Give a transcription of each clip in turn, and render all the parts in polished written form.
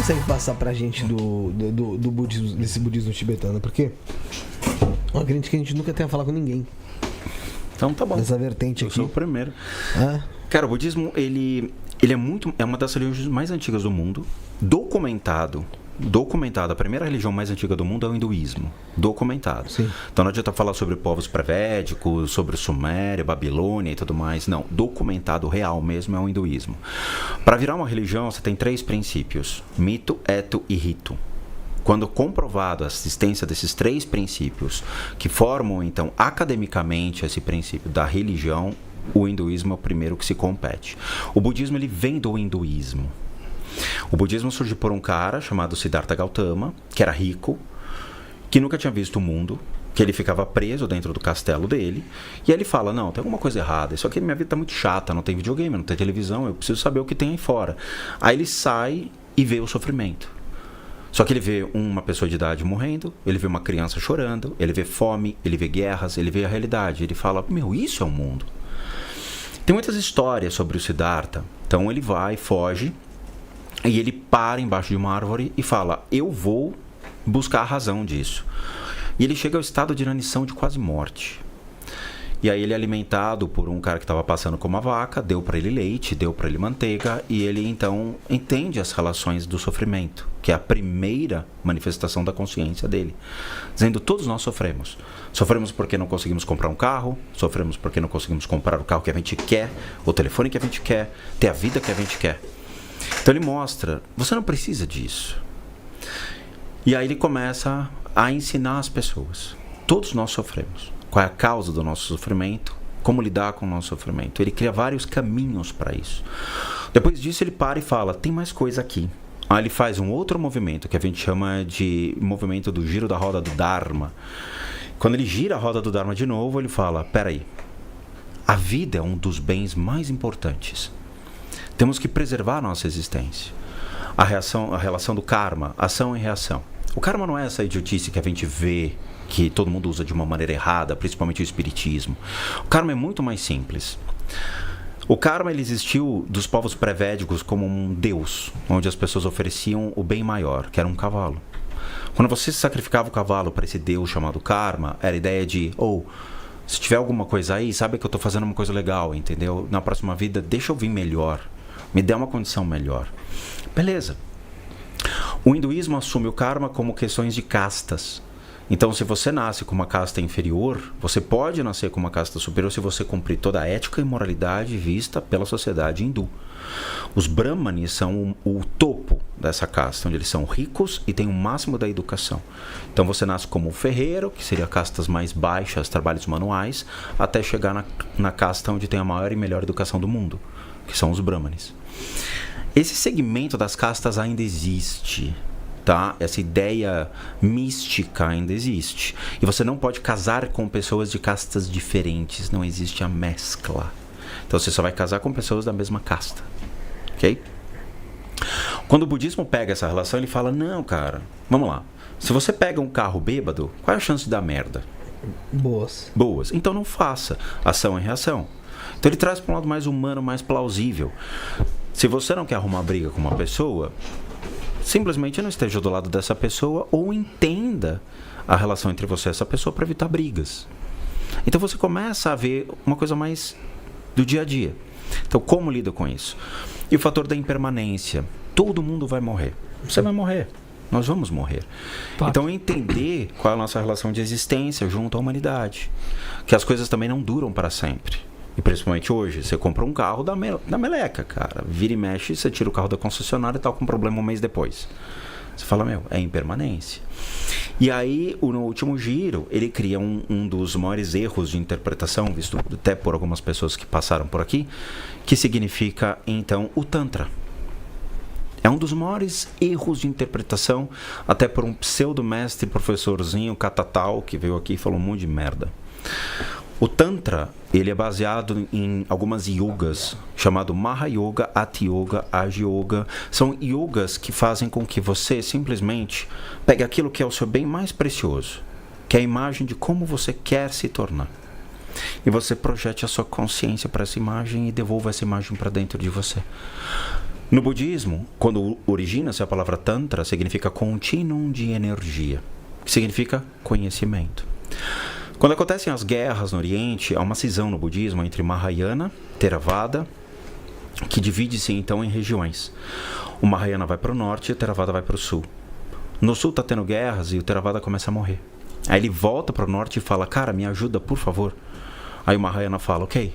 consegue passar pra gente do budismo, desse budismo tibetano? Porque eu acredito que a gente nunca tenha falado com ninguém. Então tá bom. Nessa vertente aqui. Eu sou o primeiro. Ah. Cara, o budismo, ele é uma das religiões mais antigas do mundo. Documentado, a primeira religião mais antiga do mundo é o hinduísmo. Documentado. Sim. Então não adianta falar sobre povos pré-védicos, sobre Suméria, Babilônia e tudo mais. Não, documentado real mesmo é o hinduísmo. Para virar uma religião, você tem 3 princípios: mito, eto e rito. Quando comprovado a existência desses 3 princípios, que formam, então, academicamente esse princípio da religião, o hinduísmo é o primeiro que se compete. O budismo, ele vem do hinduísmo. O budismo surgiu por um cara chamado Siddhartha Gautama, que era rico, que nunca tinha visto o mundo, que ele ficava preso dentro do castelo dele, e aí ele fala: não, tem alguma coisa errada, isso aqui minha vida tá muito chata, não tem videogame, não tem televisão, eu preciso saber o que tem aí fora. Aí ele sai e vê o sofrimento. Só que ele vê uma pessoa de idade morrendo, ele vê uma criança chorando, ele vê fome, ele vê guerras, ele vê a realidade. Ele fala: meu, isso é o mundo. Tem muitas histórias sobre o Siddhartha. Então ele vai, foge, e ele para embaixo de uma árvore e fala: eu vou buscar a razão disso. E ele chega ao estado de inanição de quase morte. E aí ele é alimentado por um cara que estava passando com uma vaca, deu para ele leite, deu para ele manteiga, e ele então entende as relações do sofrimento, que é a primeira manifestação da consciência dele, dizendo: todos nós sofremos. Sofremos porque não conseguimos comprar um carro, sofremos porque não conseguimos comprar o carro que a gente quer, o telefone que a gente quer, ter a vida que a gente quer. Então ele mostra: você não precisa disso. E aí ele começa a ensinar as pessoas: todos nós sofremos. Qual é a causa do nosso sofrimento? Como lidar com o nosso sofrimento? Ele cria vários caminhos para isso. Depois disso ele para e fala: tem mais coisa aqui. Aí ele faz um outro movimento que a gente chama de movimento do giro da roda do Dharma. Quando ele gira a roda do Dharma de novo, ele fala: peraí, a vida é um dos bens mais importantes. Temos que preservar a nossa existência. A relação do karma, ação e reação. O karma não é essa idiotice que a gente vê, que todo mundo usa de uma maneira errada, principalmente o espiritismo. O karma é muito mais simples. O karma, ele existiu dos povos pré-védicos como um deus, onde as pessoas ofereciam o bem maior, que era um cavalo. Quando você sacrificava o cavalo para esse deus chamado karma, era a ideia de: se tiver alguma coisa aí, sabe que eu estou fazendo uma coisa legal, entendeu? Na próxima vida, deixa eu vir melhor, me dê uma condição melhor. Beleza. O hinduísmo assume o karma como questões de castas. Então, se você nasce com uma casta inferior, você pode nascer com uma casta superior se você cumprir toda a ética e moralidade vista pela sociedade hindu. Os brahmanes são o topo dessa casta, onde eles são ricos e têm o máximo da educação. Então, você nasce como um ferreiro, que seria castas mais baixas, trabalhos manuais, até chegar na casta onde tem a maior e melhor educação do mundo, que são os brahmanes. Esse segmento das castas ainda existe. Tá? Essa ideia mística ainda existe. E você não pode casar com pessoas de castas diferentes. Não existe a mescla. Então você só vai casar com pessoas da mesma casta. Ok? Quando o budismo pega essa relação, ele fala: não, cara, vamos lá. Se você pega um carro bêbado, qual é a chance de dar merda? Boas. Então não faça. Ação e reação. Então ele traz para um lado mais humano, mais plausível. Se você não quer arrumar briga com uma pessoa, simplesmente não esteja do lado dessa pessoa, ou entenda a relação entre você e essa pessoa para evitar brigas. Então você começa a ver uma coisa mais do dia a dia. Então, como lida com isso? E o fator da impermanência. Todo mundo vai morrer. Você vai morrer. Nós vamos morrer. Então, entender qual é a nossa relação de existência junto à humanidade. Que as coisas também não duram para sempre. E principalmente hoje, você compra um carro da meleca, cara. Vira e mexe, você tira o carro da concessionária e tá com problema um mês depois. Você fala: é impermanência. E aí, no último giro, ele cria um dos maiores erros de interpretação, visto até por algumas pessoas que passaram por aqui, que significa, então, o Tantra. É um dos maiores erros de interpretação, até por um pseudo-mestre, professorzinho, catatal, que veio aqui e falou um monte de merda. O Tantra, ele é baseado em algumas yogas, chamado Mahayoga, Hatha Yoga, Aja Yoga. São yogas que fazem com que você simplesmente pegue aquilo que é o seu bem mais precioso, que é a imagem de como você quer se tornar. E você projete a sua consciência para essa imagem e devolva essa imagem para dentro de você. No budismo, quando origina-se a palavra Tantra, significa continuum de energia, que significa conhecimento. Quando acontecem as guerras no Oriente, há uma cisão no budismo entre Mahayana, Theravada, que divide-se então em regiões. O Mahayana vai para o norte e o Theravada vai para o sul. No sul está tendo guerras e o Theravada começa a morrer. Aí ele volta para o norte e fala, cara, me ajuda, por favor. Aí o Mahayana fala, ok,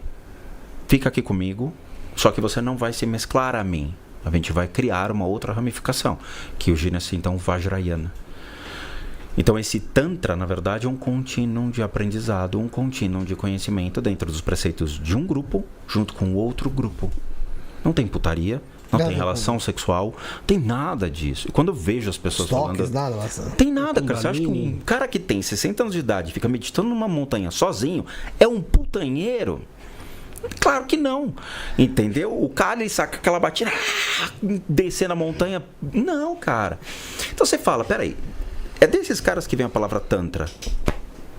fica aqui comigo, só que você não vai se mesclar a mim. A gente vai criar uma outra ramificação, que origina-se então Vajrayana. Então esse Tantra, na verdade, é um contínuo de aprendizado, um contínuo de conhecimento dentro dos preceitos de um grupo, junto com outro grupo. Não tem putaria, não tem relação sexual, não tem nada disso. E quando eu vejo as pessoas falando... Nada, tem nada, cara. Você acha que um cara que tem 60 anos de idade e fica meditando numa montanha sozinho é um putanheiro? Claro que não, entendeu? O cara, ele saca aquela batida, descendo a montanha. Não, cara. Então você fala, peraí, é desses caras que vem a palavra Tantra.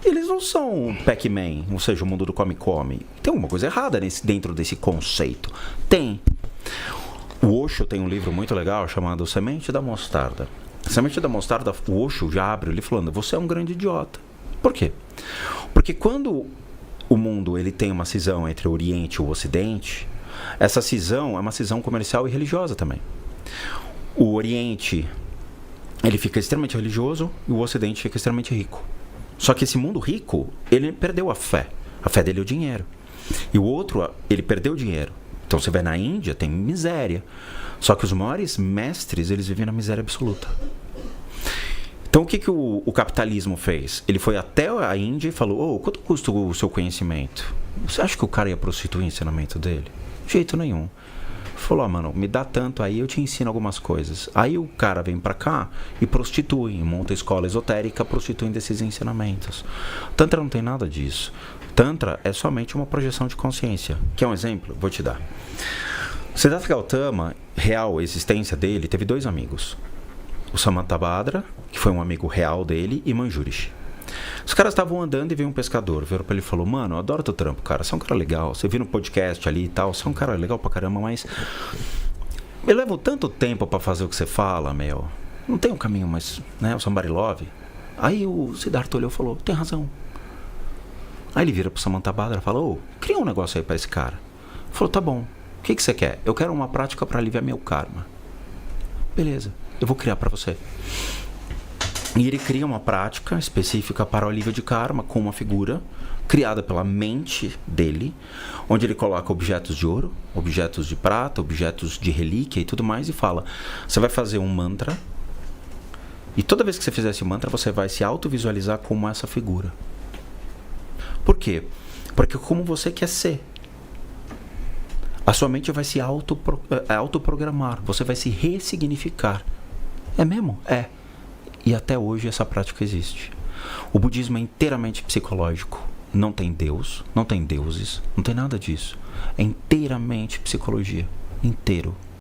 Eles não são Pac-Man, ou seja, o mundo do come-come. Tem alguma coisa errada dentro desse conceito. Tem. O Osho tem um livro muito legal chamado Semente da Mostarda. Semente da Mostarda, o Osho já abre ele falando, você é um grande idiota. Por quê? Porque quando o mundo ele tem uma cisão entre o Oriente e o Ocidente, essa cisão é uma cisão comercial e religiosa também. O Oriente ele fica extremamente religioso e o Ocidente fica extremamente rico. Só que esse mundo rico, ele perdeu a fé. A fé dele é o dinheiro. E o outro, ele perdeu o dinheiro. Então você vai na Índia, tem miséria. Só que os maiores mestres, eles vivem na miséria absoluta. Então o que o capitalismo fez? Ele foi até a Índia e falou, quanto custa o seu conhecimento? Você acha que o cara ia prostituir o ensinamento dele? De jeito nenhum. Falou, mano, me dá tanto aí, eu te ensino algumas coisas. Aí o cara vem pra cá e prostitui, monta escola esotérica prostituindo esses ensinamentos. Tantra não tem nada disso. Tantra é somente uma projeção de consciência. Quer um exemplo? Vou te dar. Siddhartha Gautama, real existência dele, teve 2 amigos. O Samantabhadra, que foi um amigo real dele, e Manjurish. Os caras estavam andando e veio um pescador, virou pra ele e falou, mano, eu adoro teu trampo, cara, você é um cara legal, você viu no podcast ali e tal, você é um cara legal pra caramba, mas eu levo tanto tempo pra fazer o que você fala, meu, não tem um caminho mais, né, o somebody love. Aí o Siddhartha olhou e falou, tem razão. Aí ele vira pro Samantabhadra e falou, cria um negócio aí pra esse cara. Ele falou, tá bom, o que você quer? Eu quero uma prática pra aliviar meu karma. Beleza, eu vou criar pra você. E ele cria uma prática específica para o alívio de karma com uma figura criada pela mente dele, onde ele coloca objetos de ouro, objetos de prata, objetos de relíquia e tudo mais e fala, você vai fazer um mantra e toda vez que você fizer esse mantra você vai se autovisualizar como essa figura. Por quê? Porque como você quer ser. A sua mente vai se autoprogramar, você vai se ressignificar. É mesmo? É. E até hoje essa prática existe. O budismo é inteiramente psicológico. Não tem Deus, não tem deuses, não tem nada disso. É inteiramente psicologia. Inteiro.